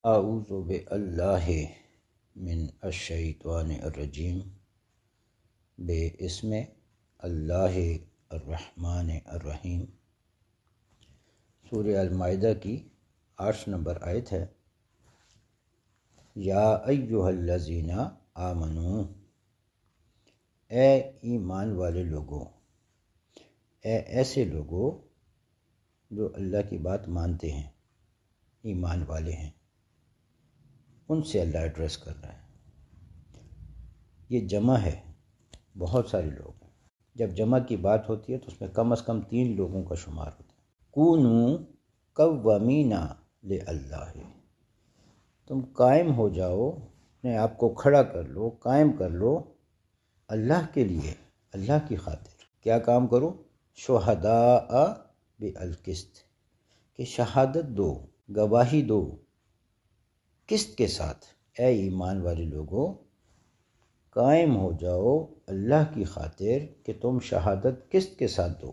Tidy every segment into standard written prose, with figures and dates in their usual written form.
اعوذ باللہ من الشیطان الرجیم بسم اللہ الرحمن الرحیم۔ سورہ المائدہ کی 8 نمبر آیت ہے۔ یا ایہا الذین آمنو، اے ایمان والے لوگوں، اے ایسے لوگوں جو اللہ کی بات مانتے ہیں، ایمان والے ہیں، ان سے اللہ ایڈریس کر رہا ہے۔ یہ جمع ہے، بہت سارے لوگ ہیں۔ جب جمع کی بات ہوتی ہے تو اس میں کم از کم 3 لوگوں کا شمار ہوتا ہے۔ کونوا قوامین للہ، تم قائم ہو جاؤ، اپنے آپ کو کھڑا کر لو، قائم کر لو اللہ کے لیے، اللہ کی خاطر۔ کیا کام کرو؟ شہداء بالقسط، کہ شہادت دو، گواہی دو قسط کے ساتھ۔ اے ایمان والے لوگوں، قائم ہو جاؤ اللہ کی خاطر کہ تم شہادت قسط کے ساتھ دو۔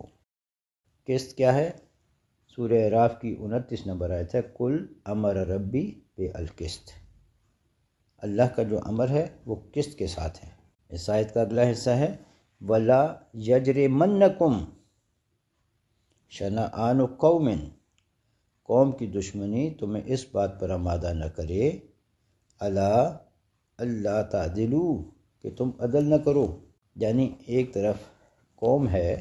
قسط کیا ہے؟ سورہ اعراف کی 29 نمبر آیت ہے، قل امر ربی بالقسط۔ اللہ کا جو امر ہے وہ قسط کے ساتھ ہے۔ اس آیت کا اگلا حصہ ہے، وَلَا يَجْرِمَنَّكُمْ شَنَآنُ قَوْمٍ، قوم کی دشمنی تمہیں اس بات پر آمادہ نہ کرے، الا اللہ تعدلوا، کہ تم عدل نہ کرو۔ یعنی ایک طرف قوم ہے،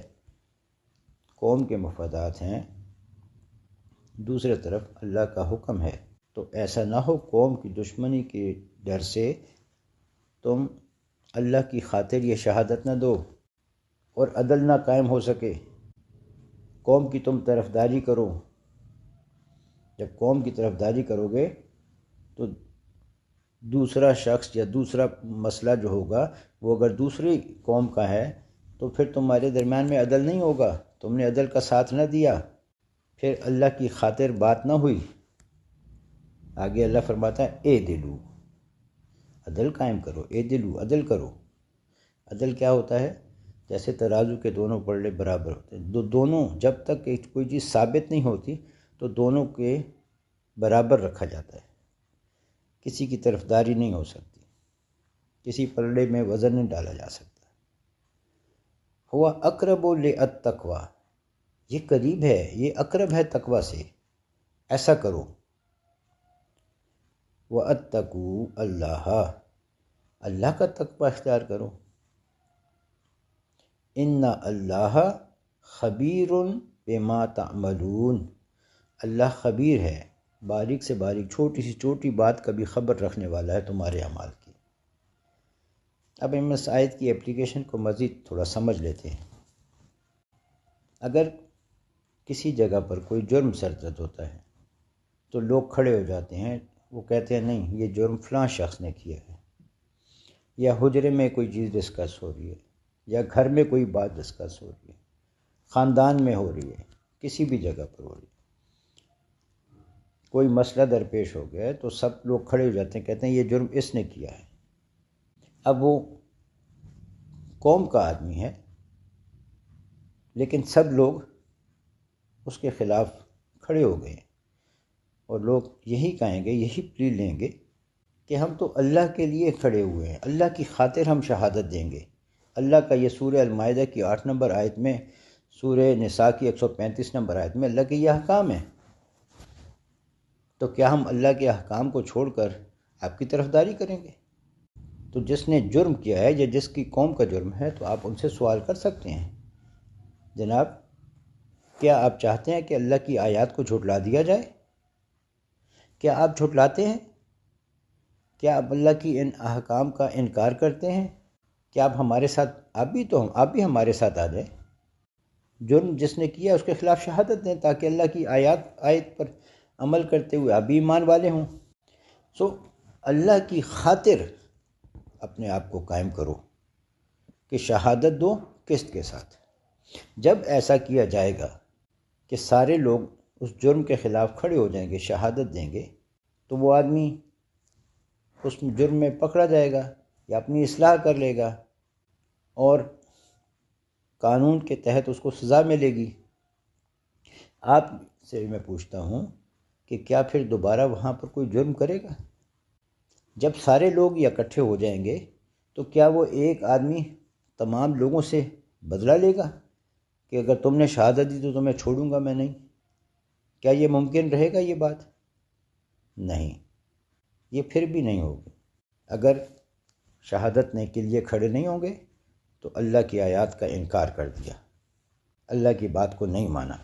قوم کے مفادات ہیں، دوسرے طرف اللہ کا حکم ہے، تو ایسا نہ ہو قوم کی دشمنی کے ڈر سے تم اللہ کی خاطر یہ شہادت نہ دو اور عدل نہ قائم ہو سکے، قوم کی تم طرفداری کرو۔ جب قوم کی طرفداری کرو گے تو دوسرا شخص یا دوسرا مسئلہ جو ہوگا وہ اگر دوسری قوم کا ہے تو پھر تمہارے درمیان میں عدل نہیں ہوگا، تم نے عدل کا ساتھ نہ دیا، پھر اللہ کی خاطر بات نہ ہوئی۔ آگے اللہ فرماتا ہے، اے دلو، عدل قائم کرو، اے دلو، عدل کرو۔ عدل کیا ہوتا ہے؟ جیسے ترازو کے دونوں پلڑے برابر ہوتے ہیں، دونوں جب تک کوئی چیز ثابت نہیں ہوتی تو دونوں کے برابر رکھا جاتا ہے، کسی کی طرفداری نہیں ہو سکتی، کسی پلڑے میں وزن نہیں ڈالا جا سکتا۔ ہوا اقرب للتقوی، یہ قریب ہے، یہ اقرب ہے تقوی سے، ایسا کرو۔ واتقوا اللہ، اللہ کا تقوی اختیار کرو۔ ان اللہ خبیر بما تعملون، اللہ خبیر ہے، باریک سے باریک، چھوٹی سے چھوٹی بات کا بھی خبر رکھنے والا ہے تمہارے اعمال کی۔ اب ہم اس آیت کی اپلیکیشن کو مزید تھوڑا سمجھ لیتے ہیں۔ اگر کسی جگہ پر کوئی جرم سرزد ہوتا ہے تو لوگ کھڑے ہو جاتے ہیں، وہ کہتے ہیں نہیں یہ جرم فلاں شخص نے کیا ہے، یا حجرے میں کوئی چیز ڈسکس ہو رہی ہے، یا گھر میں کوئی بات ڈسکس ہو رہی ہے، خاندان میں ہو رہی ہے، کسی بھی جگہ پر ہو رہی ہے، کوئی مسئلہ درپیش ہو گیا ہے تو سب لوگ کھڑے ہو جاتے ہیں، کہتے ہیں یہ جرم اس نے کیا ہے۔ اب وہ قوم کا آدمی ہے لیکن سب لوگ اس کے خلاف کھڑے ہو گئے ہیں، اور لوگ یہی کہیں گے، یہی پلی لیں گے کہ ہم تو اللہ کے لیے کھڑے ہوئے ہیں، اللہ کی خاطر ہم شہادت دیں گے۔ اللہ کا یہ سورہ المائدہ کی 8 نمبر آیت میں، سورہ نساء کی 135 نمبر آیت میں اللہ کے یہ احکام ہیں، تو کیا ہم اللہ کے احکام کو چھوڑ کر آپ کی طرفداری کریں گے؟ تو جس نے جرم کیا ہے یا جس کی قوم کا جرم ہے تو آپ ان سے سوال کر سکتے ہیں، جناب کیا آپ چاہتے ہیں کہ اللہ کی آیات کو جھٹلا دیا جائے؟ کیا آپ جھٹلاتے ہیں؟ کیا آپ اللہ کی ان احکام کا انکار کرتے ہیں؟ کیا آپ ہمارے ساتھ، آپ بھی ہمارے ساتھ آ جائیں، جرم جس نے کیا اس کے خلاف شہادت دیں، تاکہ اللہ کی آیت پر عمل کرتے ہوئے آپ بھی ایمان والے ہوں۔ اللہ کی خاطر اپنے آپ کو قائم کرو کہ شہادت دو قسط کے ساتھ۔ جب ایسا کیا جائے گا کہ سارے لوگ اس جرم کے خلاف کھڑے ہو جائیں گے، شہادت دیں گے، تو وہ آدمی اس جرم میں پکڑا جائے گا یا اپنی اصلاح کر لے گا، اور قانون کے تحت اس کو سزا ملے گی۔ آپ سے میں پوچھتا ہوں کہ کیا پھر دوبارہ وہاں پر کوئی جرم کرے گا؟ جب سارے لوگ اکٹھے ہو جائیں گے تو کیا وہ ایک آدمی تمام لوگوں سے بدلہ لے گا کہ اگر تم نے شہادت دی تو تمہیں چھوڑوں گا میں نہیں؟ کیا یہ ممکن رہے گا یہ بات؟ نہیں، یہ پھر بھی نہیں ہوگی۔ اگر شہادت کے لیے کھڑے نہیں ہوں گے تو اللہ کی آیات کا انکار کر دیا، اللہ کی بات کو نہیں مانا،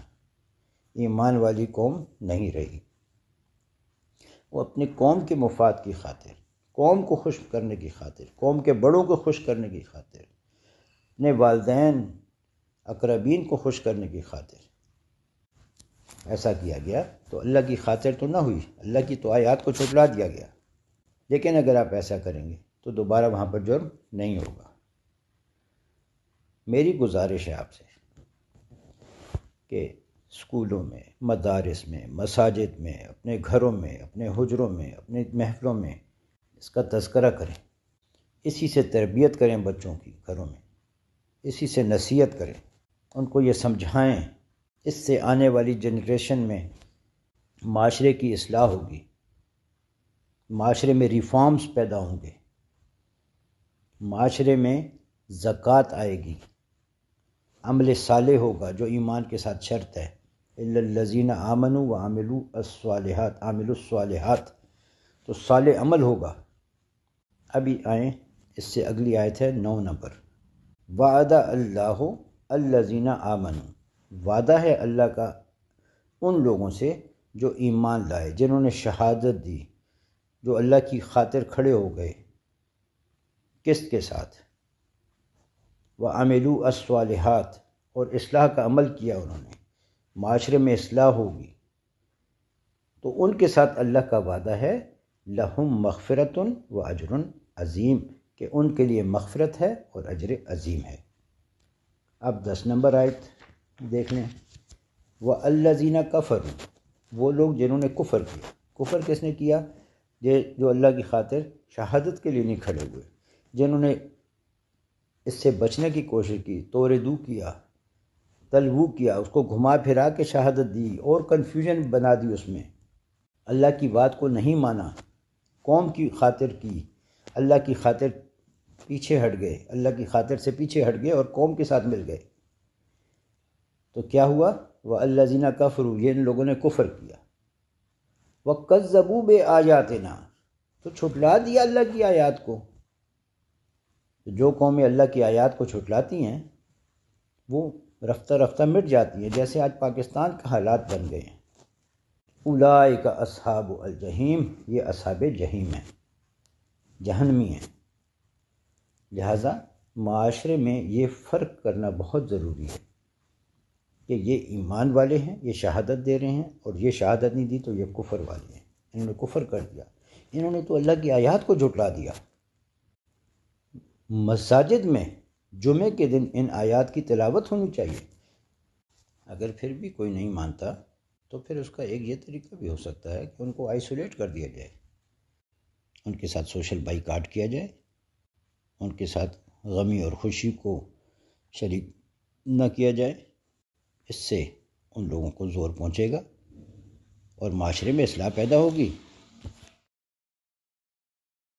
ایمان والی قوم نہیں رہی۔ وہ اپنی قوم کے مفاد کی خاطر، قوم کو خوش کرنے کی خاطر، قوم کے بڑوں کو خوش کرنے کی خاطر، اپنے والدین اقربین کو خوش کرنے کی خاطر ایسا کیا گیا تو اللہ کی خاطر تو نہ ہوئی، اللہ کی تو آیات کو جھٹلا دیا گیا۔ لیکن اگر آپ ایسا کریں گے تو دوبارہ وہاں پر جرم نہیں ہوگا۔ میری گزارش ہے آپ سے کہ اسکولوں میں، مدارس میں، مساجد میں، اپنے گھروں میں، اپنے حجروں میں، اپنے محفلوں میں اس کا تذکرہ کریں، اسی سے تربیت کریں بچوں کی گھروں میں، اسی سے نصیحت کریں، ان کو یہ سمجھائیں۔ اس سے آنے والی جنریشن میں معاشرے کی اصلاح ہوگی، معاشرے میں ریفارمز پیدا ہوں گے، معاشرے میں زکوٰۃ آئے گی، عمل صالح ہوگا جو ایمان کے ساتھ شرط ہے، الا الذین آمنوا وعملوا الصالحات، عاملوا الصالحات، تو صالح عمل ہوگا۔ ابھی آئیں اس سے اگلی آیت ہے 9 نمبر، وعد اللہ الذین آمنوا، وعدہ ہے اللہ کا ان لوگوں سے جو ایمان لائے، جنہوں نے شہادت دی، جو اللہ کی خاطر کھڑے ہو گئے قسط کے ساتھ، وعملوا الصالحات، اور اصلاح کا عمل کیا انہوں نے، معاشرے میں اصلاح ہوگی تو ان کے ساتھ اللہ کا وعدہ ہے لہم مغفرۃ و اجر عظیم، کہ ان کے لیے مغفرت ہے اور اجر عظیم ہے۔ اب 10 نمبر آیت دیکھ لیں، وَالَّذِينَ كَفَرُوا، وہ لوگ جنہوں نے کفر کیا۔ کفر کس نے کیا؟ جو اللہ کی خاطر شہادت کے لیے نہیں کھڑے ہوئے، جنہوں نے اس سے بچنے کی کوشش کی، توردو کیا، تلوو کیا، اس کو گھما پھرا کے شہادت دی اور کنفیوژن بنا دی، اس میں اللہ کی بات کو نہیں مانا، قوم کی خاطر کی، اللہ کی خاطر پیچھے ہٹ گئے، اللہ کی خاطر سے پیچھے ہٹ گئے اور قوم کے ساتھ مل گئے، تو کیا ہوا؟ وَالَّذِينَ كَفَرُوا، یہ ان لوگوں نے کفر کیا، وَكَذَّبُوا بِآيَاتِنَا، تو چھٹلا دیا اللہ کی آیات کو۔ جو قومیں اللہ کی آیات کو چھٹلاتی ہیں وہ رفتہ رفتہ مٹ جاتی ہیں، جیسے آج پاکستان کا حالات بن گئے ہیں۔ اولئک اصحاب الجحیم، یہ اصحاب جحیم ہیں، جہنمی ہیں۔ لہٰذا معاشرے میں یہ فرق کرنا بہت ضروری ہے کہ یہ ایمان والے ہیں، یہ شہادت دے رہے ہیں، اور یہ شہادت نہیں دی تو یہ کفر والے ہیں، انہوں نے کفر کر دیا، انہوں نے تو اللہ کی آیات کو جھٹلا دیا۔ مساجد میں جمعے کے دن ان آیات کی تلاوت ہونی چاہیے۔ اگر پھر بھی کوئی نہیں مانتا تو پھر اس کا ایک یہ طریقہ بھی ہو سکتا ہے کہ ان کو آئسولیٹ کر دیا جائے، ان کے ساتھ سوشل بائیکاٹ کیا جائے، ان کے ساتھ غمی اور خوشی کو شریک نہ کیا جائے۔ اس سے ان لوگوں کو زور پہنچے گا اور معاشرے میں اصلاح پیدا ہوگی۔